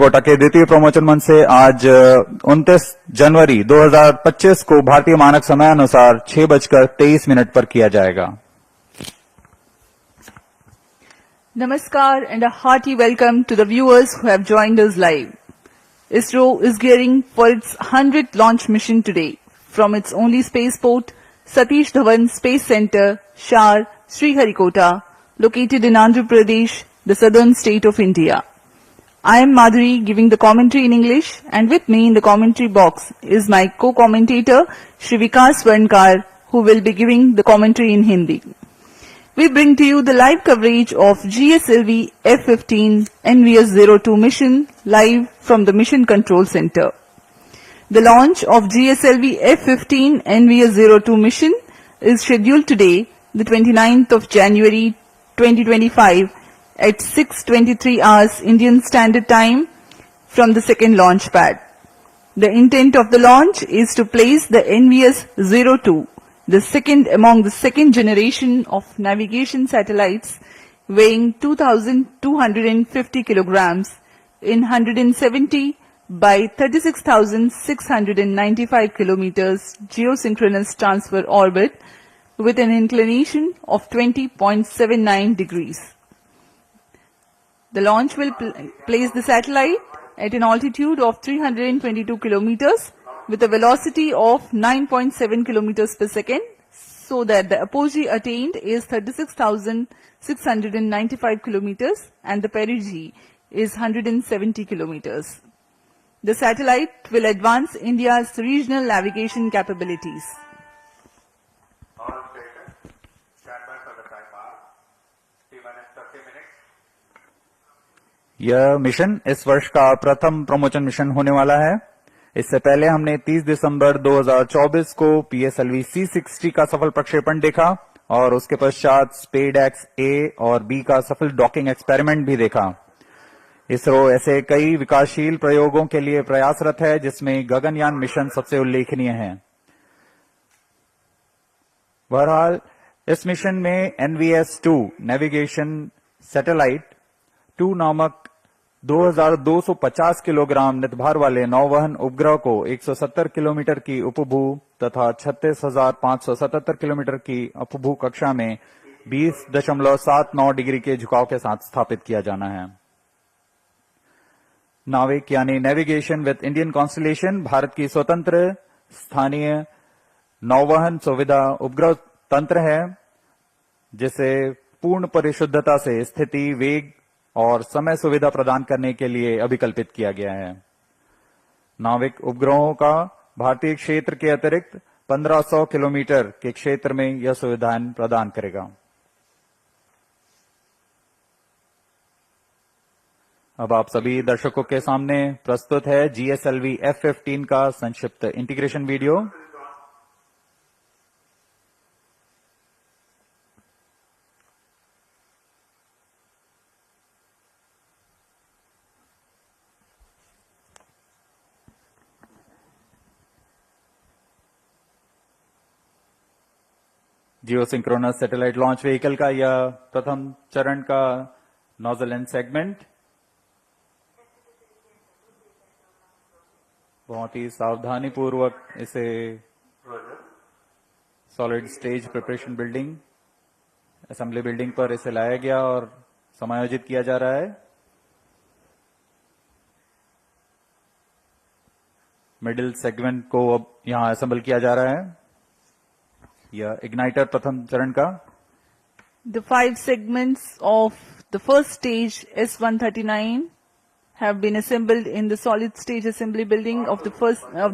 कोटा के द्वितीय प्रमोशन मंच से आज 29 जनवरी 2025 को भारतीय मानक समय अनुसार 6:23 पर किया जाएगा। Namaskar and a hearty welcome to the viewers who have joined us live. Isro is gearing for its 100th launch mission today from its only spaceport, Satish Dhawan Space Center, Shar, Sriharikota, located in Andhra Pradesh, the southern state of India. I am Madhuri giving the commentary in English, and with me in the commentary box is my co-commentator Shri Vikas Varnkar, who will be giving the commentary in Hindi. We bring to you the live coverage of GSLV F-15 NVS-02 mission live from the Mission Control Center. The launch of GSLV F-15 NVS-02 mission is scheduled today, the 29th of January 2025 at 6:23 hours Indian Standard Time from the second launch pad. The intent of the launch is to place the NVS-02, the second among the second generation of navigation satellites weighing 2,250 kilograms in 170 by 36,695 kilometers geosynchronous transfer orbit with an inclination of 20.79 degrees. The launch will place the satellite at an altitude of 322 kilometers with a velocity of 9.7 kilometers per second, so that the apogee attained is 36,695 kilometers and the perigee is 170 kilometers. The satellite will advance India's regional navigation capabilities. All stations, stand by for the time mark. T-minus 30 minutes. यह mission इस वर्ष का प्रथम promotion mission होने वाला है। इससे पहले हमने 30 दिसंबर 2024 को PSLV C-60 का सफल प्रक्षेपण देखा और उसके पश्चात स्पेडएक्स A और B का सफल डॉकिंग एक्सपेरिमेंट भी देखा। इसरो ऐसे कई विकासशील प्रयोगों के लिए प्रयासरत है, जिसमें गगनयान मिशन सबसे उल्लेखनीय है। बहरहाल इस मिशन में NVS-02 नेविगेशन सैटेलाइट 2 नामक 2250 किलोग्राम नितभार वाले नौवहन उपग्रह को 170 किलोमीटर की उपभू तथा 36,577 किलोमीटर की अपभू कक्षा में 20.79 डिग्री के झुकाव के साथ स्थापित किया जाना है। नाविक यानी navigation with Indian constellation Bharat की स्वतंत्र स्थानीय नौवहन सुविधा उपग्रह तंत्र है, जिसे पूर्ण परिशुद्धता से स्थिति, वेग और समय सुविधा प्रदान करने के लिए अभिकल्पित किया गया है। नाविक उपग्रहों का भारतीय क्षेत्र के अतिरिक्त 1500 किलोमीटर के क्षेत्र में यह सुविधाएं प्रदान करेगा। अब आप सभी दर्शकों के सामने प्रस्तुत है GSLV F-15 का संक्षिप्त integration video. Geosynchronous satellite launch vehicle का यह प्रथम चरण का नोजल एंड सेगमेंट बहुत ही सावधानी पूर्वक इसे solid stage preparation building assembly building पर इसे लाया गया और समायोजित किया जा रहा है। मिडिल सेगमेंट को अब यहां असेंबल किया जा रहा है। यह इग्नाइटर प्रथम चरण का। The 5 segments of the first stage S-139 have been assembled in the solid stage assembly building of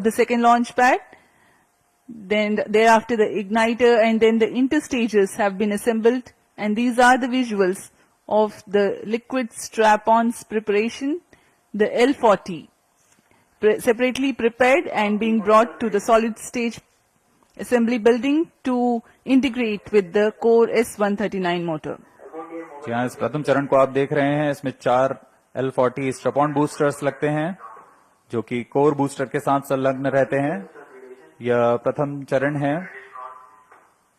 the second launch pad. Then thereafter the igniter and then the interstages have been assembled, and these are the visuals of the liquid strap-ons preparation, the L-40, separately prepared and being brought to the solid stage assembly building to integrate with the core S-139 motor. जी हाँ, इस प्रथम चरण को आप देख रहे हैं। इसमें 4 L-40 स्ट्रैप-ऑन बूस्टर्स लगते हैं, जो कि कोर बूस्टर के साथ संलग्न रहते हैं। यह प्रथम चरण है।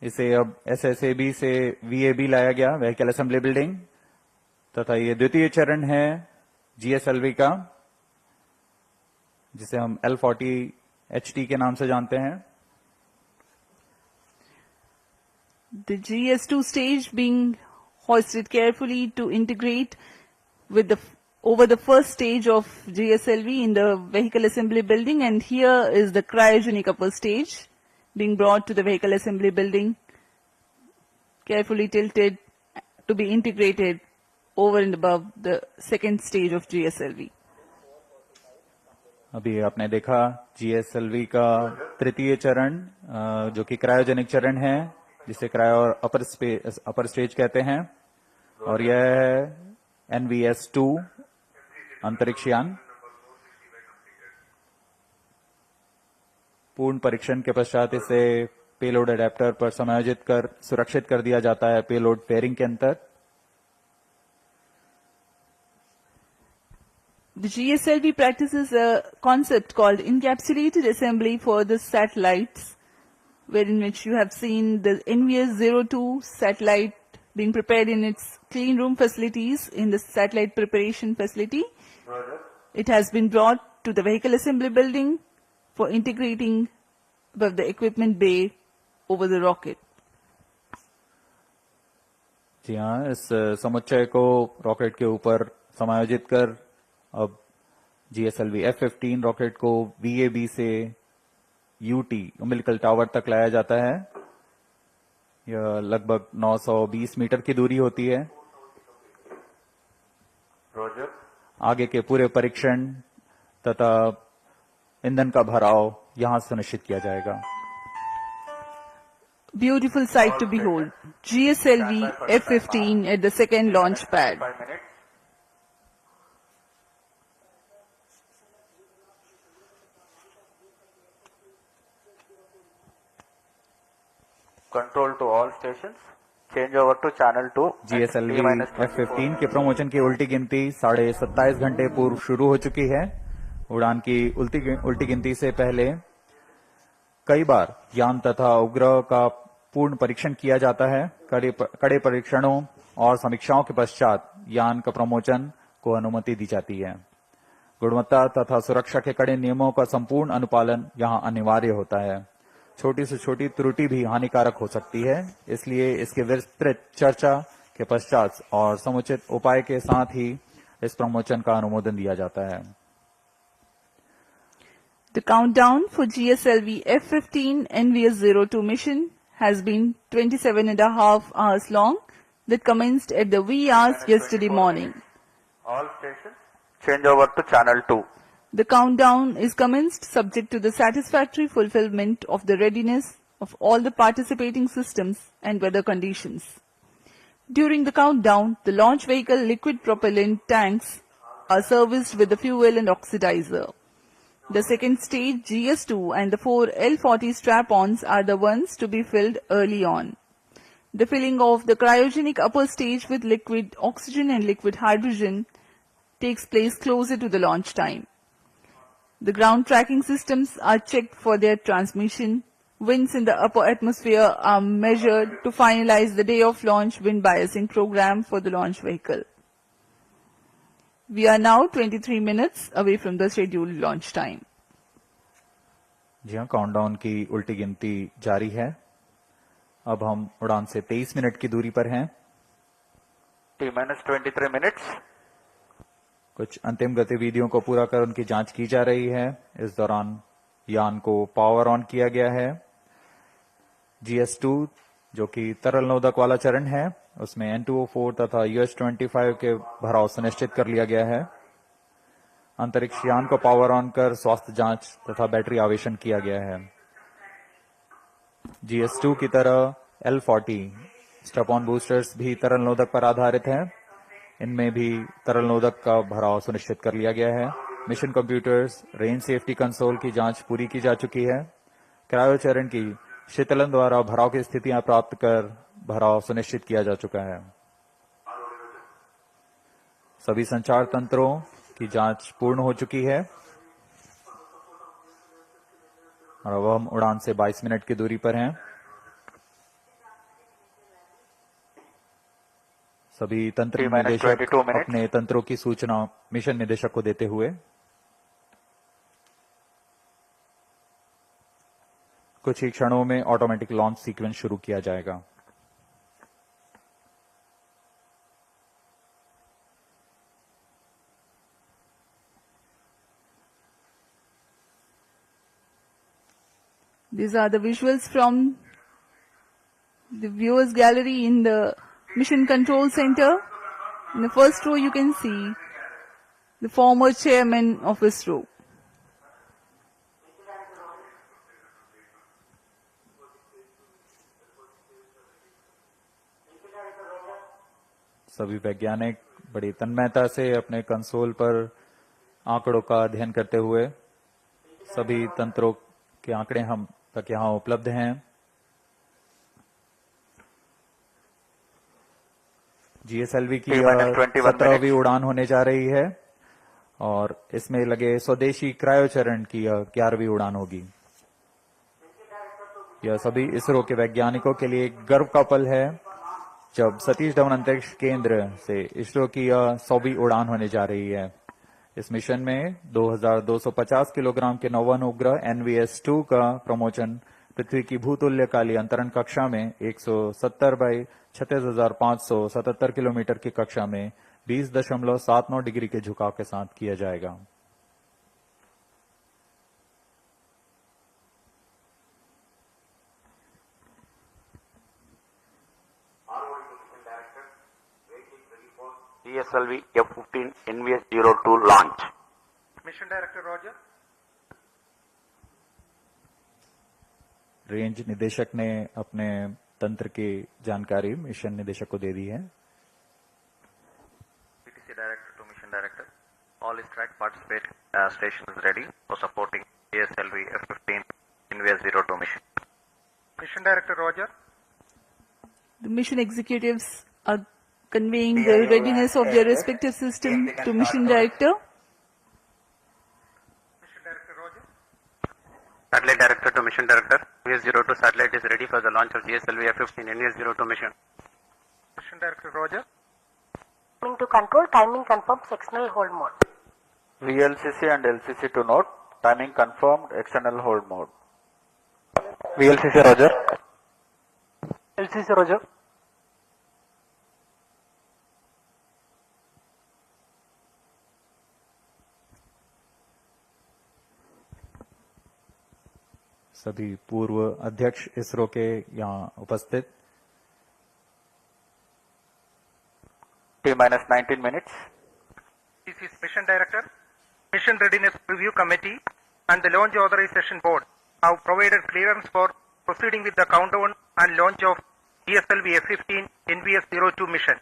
इसे अब SSAB से VAB लाया गया, व्हीकल असेंबली बिल्डिंग, तथा ये द्वितीय चरण है GSLV का, जिसे हम L40HT के नाम से जानते हैं। The GS2 stage being hoisted carefully to integrate with the over the first stage of GSLV in the vehicle assembly building, and here is the cryogenic upper stage being brought to the vehicle assembly building, carefully tilted to be integrated over and above the second stage of GSLV. अभी आपने देखा GSLV का तृतीय चरण जो कि cryogenic चरण है, जिसे क्रायो और अपर स्टेज कहते हैं, और यह है NVS-02 अंतरिक्ष यान। पूर्ण परीक्षण के पश्चात इसे पेलोड अडेप्टर पर समायोजित कर सुरक्षित कर दिया जाता है पेलोड फेयरिंग के अंदर। The GSLV practices a concept called encapsulated assembly for the satellites, wherein which you have seen the NVS-02 satellite being prepared in its clean room facilities in the satellite preparation facility. It has been brought to the vehicle assembly building for integrating above the equipment bay over the rocket. जी हाँ, इस समुच्चय को rocket के ऊपर समायोजित कर अब GSLV F-15 rocket को VAB से UT उम्बिलिकल टावर तक लाया जाता है। यह लगभग 920 मीटर की दूरी होती है। आगे के पूरे परीक्षण तथा ईंधन का भराव यहां सुनिश्चित किया जाएगा। Beautiful sight to behold. GSLV F-15 at the second launch pad. Control to all stations. Change over to channel 2. GSLV F-15 के प्रमोशन की उल्टी गिनती 27.5 घंटे पूर्व शुरू हो चुकी है। उड़ान की उल्टी गिनती से पहले कई बार यान तथा उपग्रह का पूर्ण परीक्षण किया जाता है। कड़े परीक्षणों और समीक्षाओं के पश्चात यान का प्रमोशन को अनुमति दी जाती है। गुणवत्ता तथा सुरक्षा के कड़े नियमों का संपूर्ण अनुपालन यहां अनिवार्य होता है। छोटी से छोटी त्रुटि भी हानिकारक हो सकती है, इसलिए इसके विस्तृत चर्चा के पश्चात और समुचित उपाय के साथ ही इस प्रमोशन का अनुमोदन दिया जाता है। The countdown for GSLV F-15 NVS-02 mission has been 27.5 hours long, that commenced at the wee hours yesterday morning. All stations. Change over to channel 2. The countdown is commenced subject to the satisfactory fulfillment of the readiness of all the participating systems and weather conditions. During the countdown, the launch vehicle liquid propellant tanks are serviced with the fuel and oxidizer. The second stage GS2 and the 4 L40 strap-ons are the ones to be filled early on. The filling of the cryogenic upper stage with liquid oxygen and liquid hydrogen takes place closer to the launch time. The ground tracking systems are checked for their transmission. Winds in the upper atmosphere are measured to finalize the day of launch wind biasing program for the launch vehicle. We are now 23 minutes away from the scheduled launch time. जी हाँ, countdown की उल्टी गिनती जारी है। अब हम उड़ान से 23 मिनट की दूरी पर हैं। T-23 minutes. कुछ अंतिम गतिविधियों को पूरा कर उनकी जांच की जा रही है। इस दौरान यान को पावर ऑन किया गया है। GS2 जो कि तरल नोदक वाला चरण है, उसमें N2O4 तथा US-25 के भराव सुनिश्चित कर लिया गया है। अंतरिक्ष यान को पावर ऑन कर स्वास्थ्य जांच तथा बैटरी आवेशन किया गया है। GS2 की तरह L40 स्टेप ऑन बूस्टर्स भी तरल नोदक पर आधारित है। इनमें भी तरल नोदक का भराव सुनिश्चित कर लिया गया है। Mission computers, range safety console की जांच पूरी की जा चुकी है। क्रायो चरण की शीतलन द्वारा भराव की स्थितियां प्राप्त कर भराव सुनिश्चित किया जा चुका है। सभी संचार तंत्रों की जांच पूर्ण हो चुकी है और अब हम उड़ान से 22 मिनट की दूरी पर हैं। सभी तंत्र निदेशक अपने तंत्रों की सूचना मिशन निदेशक को देते हुए कुछ ही क्षणों में ऑटोमेटिक लॉन्च सीक्वेंस शुरू किया जाएगा। These are the visuals from the viewers gallery in the Mission Control Center. In the first row you can see the former chairman of Isro. सभी वैज्ञानिक बड़ी तन्मयता से अपने कंसोल पर आंकड़ों का अध्ययन करते हुए, सभी तंत्रों के आंकड़े हम तक यहां उपलब्ध हैं। जीएसएलवी की 17वीं उड़ान होने जा रही है और इसमें लगे स्वदेशी क्रायोचरण की 11वीं उड़ान होगी। यह सभी इसरो के वैज्ञानिकों के लिए एक गर्व का पल है जब सतीश धवन अंतरिक्ष केंद्र से इसरो की 100वीं उड़ान होने जा रही है। इस मिशन में 2250 किलोग्राम के नौवहन उपग्रह NVS-02 का प्रमोचन पृथ्वी की भूतुल्यकाली अंतरण कक्षा में 170 बाई 36,577 किलोमीटर की कक्षा में 20.79 डिग्री के झुकाव के साथ किया जाएगा। GSLV F-15 NVS-02 launch. Mission Director Roger. Range निदेशक ने अपने तंत्र की जानकारी मिशन निदेशक को दे दी है। PTC Director to Mission Director. All strike participate stations ready for supporting GSLV F-15 NVS-02 mission. Mission Director Roger. The mission executives are conveying the readiness of their respective system to Mission Director. Mission Director Roger. Satellite Director to Mission Director. NVS-02 satellite is ready for the launch of GSLV F-15 NVS-02 mission. Mission Director Roger. Coming to control, timing confirmed, external hold mode. VLCC and LCC to note, timing confirmed, external hold mode. VLCC Roger. LCC Roger. सभी पूर्व अध्यक्ष इसरो के यहां उपस्थित। T-19 minutes. This is Mission Director. Mission Readiness Review Committee and the Launch Authorization Board have provided clearance for proceeding with the countdown and launch of GSLV F-15 NVS-02 mission.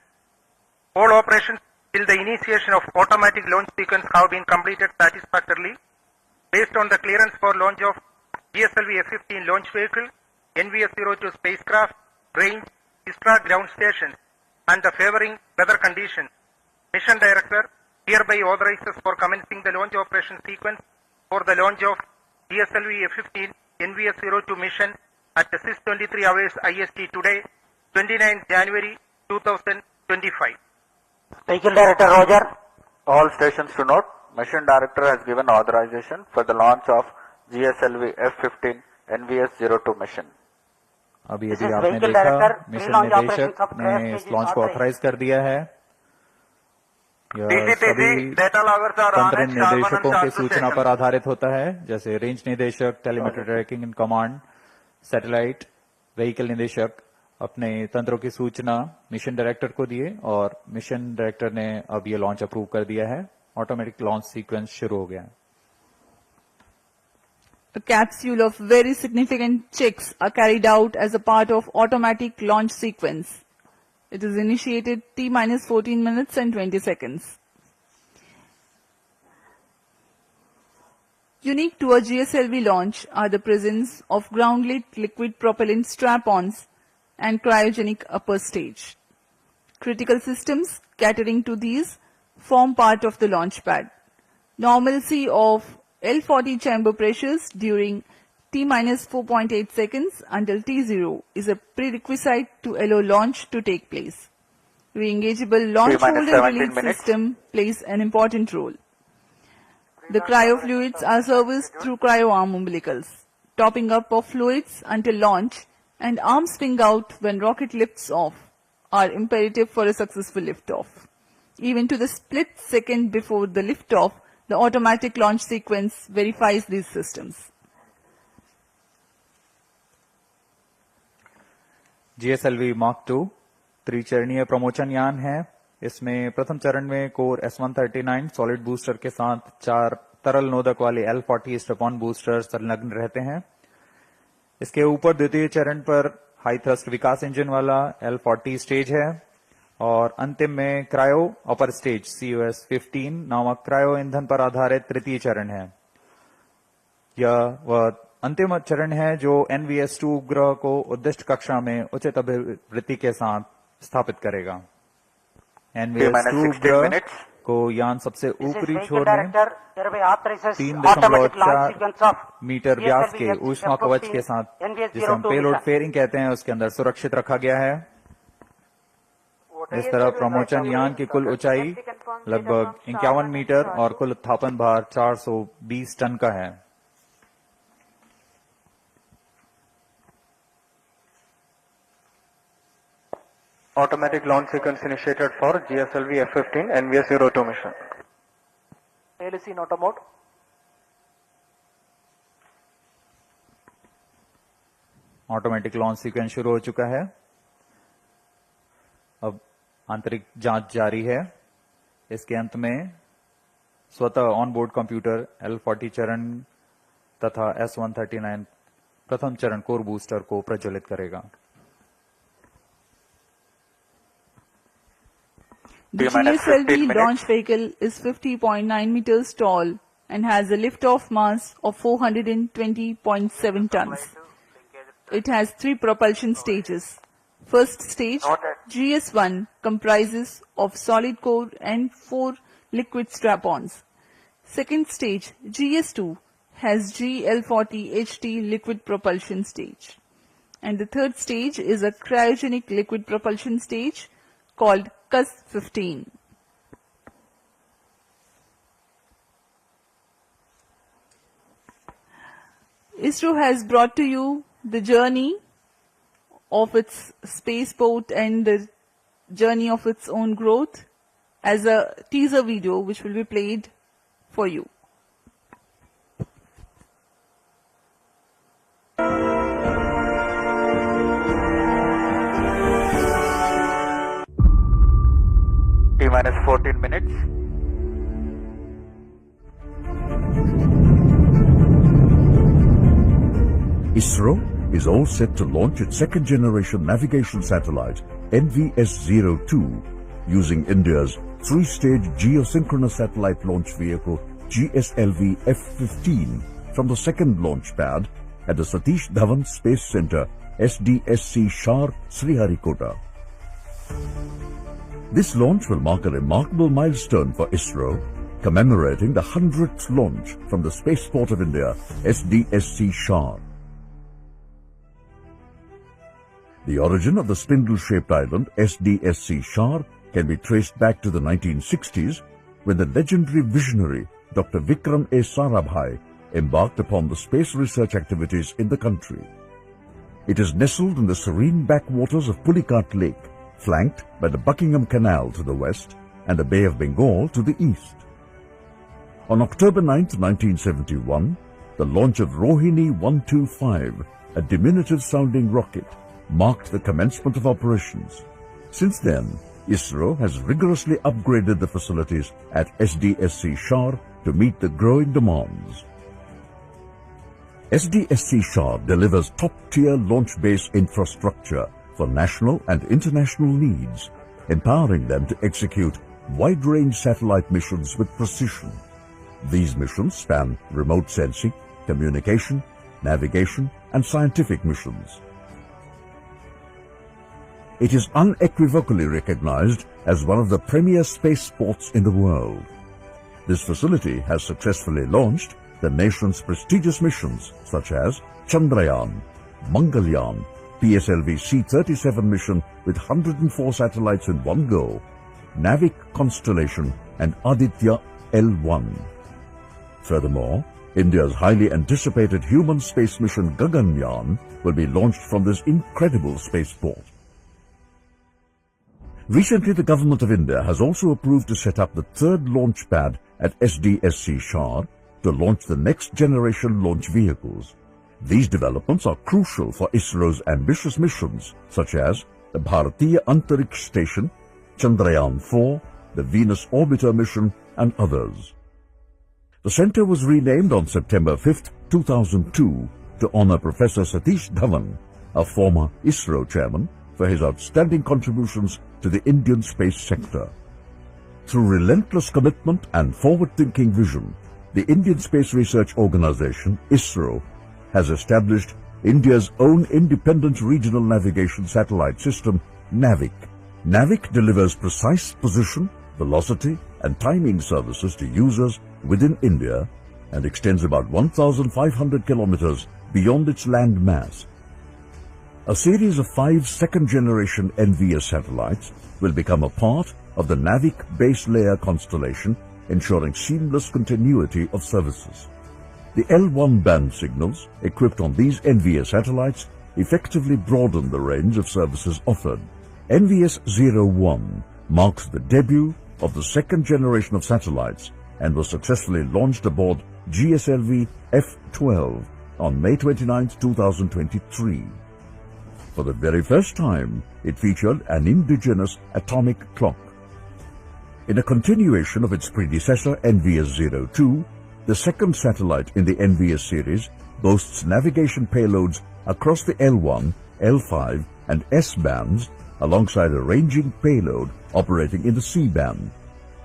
All operations till the initiation of automatic launch sequence have been completed satisfactorily. Based on the clearance for launch of GSLV F-15 launch vehicle, NVS-02 spacecraft, range, ISRO ground station, and the favoring weather conditions, Mission Director hereby authorizes for commencing the launch operation sequence for the launch of GSLV F-15 NVS-02 mission at 6:23 hours IST today, 29 January 2025. Vehicle Director Roger. All stations to note, Mission Director has given authorization for the launch of GSLV F-15 NVS-02 mission. अभी This यदि is आपने vehicle देखा, director, mission pre-launch निदेशक operations of ने trial इस stage launch को authorized. Authorise कर दिया है। यह DCTC सभी data loggers are on तंत्र at Star 1 and निर्देशकों Star की 2 सूचना station. पर आधारित होता है, जैसे रेंज निदेशक, telemetry tracking in command, satellite, vehicle निदेशक अपने तंत्रों की सूचना मिशन डायरेक्टर को दिए और मिशन डायरेक्टर ने अब ये लॉन्च अप्रूव कर दिया है। ऑटोमेटिक लॉन्च सीक्वेंस शुरू हो गया है। A capsule of very significant checks are carried out as a part of automatic launch sequence. It is initiated T-14 minutes and 20 seconds. Unique to a GSLV launch are the presence of ground-lit liquid propellant strap-ons and cryogenic upper stage. Critical systems catering to these form part of the launch pad. Normalcy of L40 chamber pressures during T-4.8 seconds until T0 is a prerequisite to allow launch to take place. Re-engageable launch hold and 17 release minutes. system plays an important role. The cryofluids are serviced through cryo arm umbilicals. topping up of fluids until launch, and arm swing out when rocket lifts off are imperative for a successful liftoff. Even to the split second before the liftoff, the automatic launch sequence verifies these systems. GSLV Mark II त्रिचरणीय प्रमोचन यान है। इसमें प्रथम चरण में core S139 solid booster के साथ 4 तरल नोदक वाले L40 स्ट्रैप-ऑन बूस्टर संलग्न रहते हैं। इसके ऊपर द्वितीय चरण पर हाई थ्रस्ट विकास इंजन वाला L40 स्टेज है और अंतिम में क्रायो अपर स्टेज COS-15 नामक क्रायो ईंधन पर आधारित तृतीय चरण है। यह वह अंतिम चरण है जो NVS-02 उपग्रह को उद्दिष्ट कक्षा में उचित अभिवृत्ति के साथ स्थापित करेगा। NVS-02 उपग्रह को यान सबसे ऊपरी छोर में 3.4 मीटर व्यास के ऊष्मा कवच के साथ, जिसे हम पेलोड फेयरिंग कहते हैं, उसके अंदर सुरक्षित रखा गया है। इस तरह प्रमोचन यान की कुल ऊंचाई लगभग 51 मीटर और कुल उत्थापन भार 420 टन का है। Automatic launch sequence initiated for GSLV F-15 NVS-02 mission. ALC in auto mode. Automatic launch sequence शुरू हो चुका है। अब आंतरिक जांच जारी है। इसके अंत में स्वतः ऑनबोर्ड कंप्यूटर L40 चरण तथा S139 प्रथम चरण कोर बूस्टर को प्रज्वलित करेगा। The GSLV launch vehicle is 50.9 meters tall and has a lift-off mass of 420.7 tons. It has 3 propulsion stages. First stage, GS1, comprises of solid core and 4 liquid strap-ons. Second stage, GS2, has GL40 HT liquid propulsion stage. And the third stage is a cryogenic liquid propulsion stage called CUS-15. ISRO has brought to you the journey of its spaceport and the journey of its own growth as a teaser video which will be played for you. T-minus 14 minutes. ISRO is all set to launch its second-generation navigation satellite, NVS-02, using India's 3-stage geosynchronous satellite launch vehicle, GSLV F-15, from the second launch pad at the Satish Dhawan Space Center, SDSC Shar, Sriharikota. This launch will mark a remarkable milestone for ISRO, commemorating the 100th launch from the Spaceport of India, SDSC Shar. The origin of the spindle-shaped island, SDSC Shar, can be traced back to the 1960s, when the legendary visionary Dr. Vikram A. Sarabhai embarked upon the space research activities in the country. It is nestled in the serene backwaters of Pulicat Lake, flanked by the Buckingham Canal to the west and the Bay of Bengal to the east. On October 9, 1971, the launch of Rohini 125, a diminutive-sounding rocket, marked the commencement of operations. Since then, ISRO has rigorously upgraded the facilities at SDSC Shar to meet the growing demands. SDSC Shar delivers top-tier launch base infrastructure for national and international needs, empowering them to execute wide-range satellite missions with precision. These missions span remote sensing, communication, navigation, and scientific missions. It is unequivocally recognized as one of the premier spaceports in the world. This facility has successfully launched the nation's prestigious missions such as Chandrayaan, Mangalyaan, PSLV C-37 mission with 104 satellites in one go, Navik Constellation and Aditya L1. Furthermore, India's highly anticipated human space mission Gaganyaan will be launched from this incredible spaceport. Recently, the Government of India has also approved to set up the third launch pad at SDSC Shar to launch the next generation launch vehicles. These developments are crucial for ISRO's ambitious missions such as the Bharatiya Antariksh Station, Chandrayaan-4, the Venus Orbiter mission and others. The centre was renamed on September 5, 2002 to honour Professor Satish Dhawan, a former ISRO chairman, for his outstanding contributions to the Indian space sector. Through relentless commitment and forward-thinking vision, the Indian Space Research Organisation, ISRO, has established India's own independent regional navigation satellite system, NAVIC. NAVIC delivers precise position, velocity and timing services to users within India and extends about 1,500 kilometers beyond its land mass. A series of 5 second-generation NVS satellites will become a part of the NAVIC base layer constellation, ensuring seamless continuity of services. The L1 band signals equipped on these NVS satellites effectively broaden the range of services offered. NVS-01 marks the debut of the second generation of satellites and was successfully launched aboard GSLV F-12 on May 29, 2023. For the very first time, it featured an indigenous atomic clock. In a continuation of its predecessor NVS-02, the second satellite in the NVS series boasts navigation payloads across the L1, L5 and S bands alongside a ranging payload operating in the C band.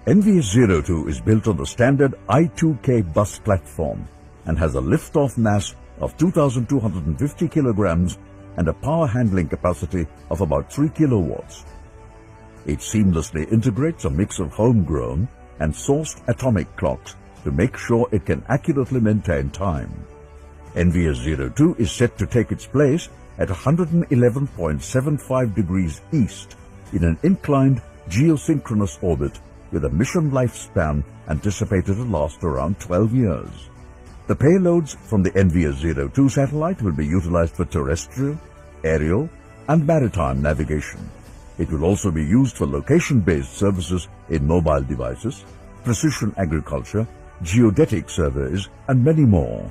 NVS-02 is built on the standard I-2K bus platform and has a lift-off mass of 2,250 kilograms and a power handling capacity of about 3 kilowatts. It seamlessly integrates a mix of homegrown and sourced atomic clocks to make sure it can accurately maintain time. NVS-02 is set to take its place at 111.75 degrees east in an inclined geosynchronous orbit with a mission lifespan anticipated to last around 12 years. The payloads from the NVS-02 satellite will be utilized for terrestrial, aerial and maritime navigation. It will also be used for location-based services in mobile devices, precision agriculture, geodetic surveys and many more.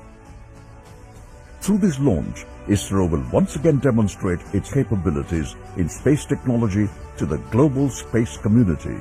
Through this launch, ISRO will once again demonstrate its capabilities in space technology to the global space community.